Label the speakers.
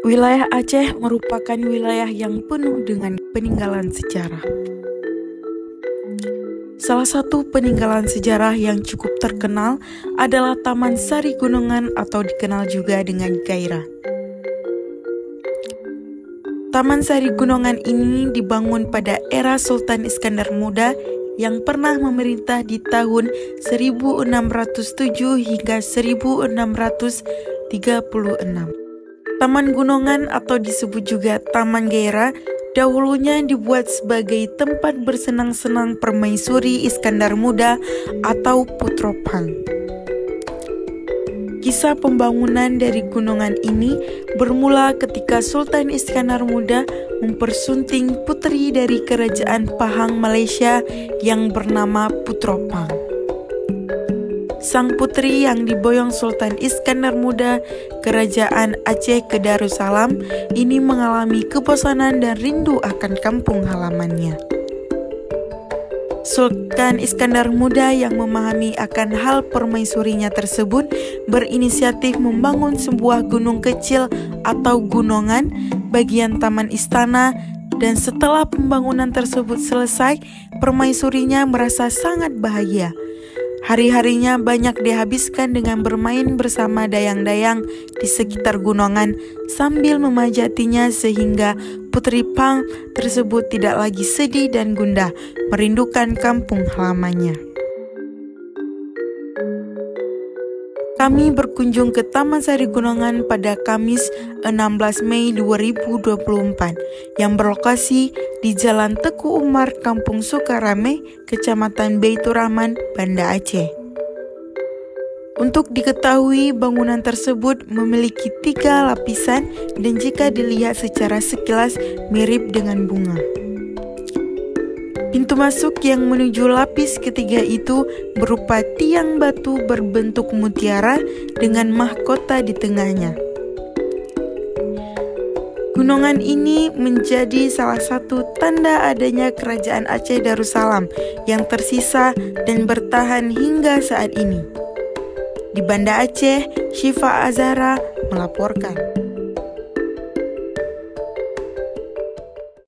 Speaker 1: Wilayah Aceh merupakan wilayah yang penuh dengan peninggalan sejarah. Salah satu peninggalan sejarah yang cukup terkenal adalah Taman Sari Gunungan atau dikenal juga dengan Gairah. Taman Sari Gunungan ini dibangun pada era Sultan Iskandar Muda yang pernah memerintah di tahun 1607 hingga 1636. Taman Gunungan atau disebut juga Taman Gairah dahulunya dibuat sebagai tempat bersenang-senang permaisuri Iskandar Muda atau Putro Pang. Kisah pembangunan dari gunungan ini bermula ketika Sultan Iskandar Muda mempersunting putri dari kerajaan Pahang Malaysia yang bernama Putro Pang. Sang putri yang diboyong Sultan Iskandar Muda Kerajaan Aceh ke Darussalam ini mengalami kebosanan dan rindu akan kampung halamannya. Sultan Iskandar Muda yang memahami akan hal permaisurinya tersebut berinisiatif membangun sebuah gunung kecil atau gunungan bagian taman istana, dan setelah pembangunan tersebut selesai, permaisurinya merasa sangat bahagia. Hari-harinya banyak dihabiskan dengan bermain bersama dayang-dayang di sekitar gunungan sambil memajatinya sehingga Putri Pang tersebut tidak lagi sedih dan gundah merindukan kampung halamannya. Kami berkunjung ke Taman Sari Gunungan pada Kamis 16 Mei 2024 yang berlokasi di Jalan Teku Umar, Kampung Sukarame, Kecamatan Baitur Rahman, Banda Aceh. Untuk diketahui, bangunan tersebut memiliki 3 lapisan dan jika dilihat secara sekilas mirip dengan bunga. Pintu masuk yang menuju lapis ketiga itu berupa tiang batu berbentuk mutiara dengan mahkota di tengahnya. Gunungan ini menjadi salah satu tanda adanya Kerajaan Aceh Darussalam yang tersisa dan bertahan hingga saat ini. Di Banda Aceh, Syifa Azhara melaporkan.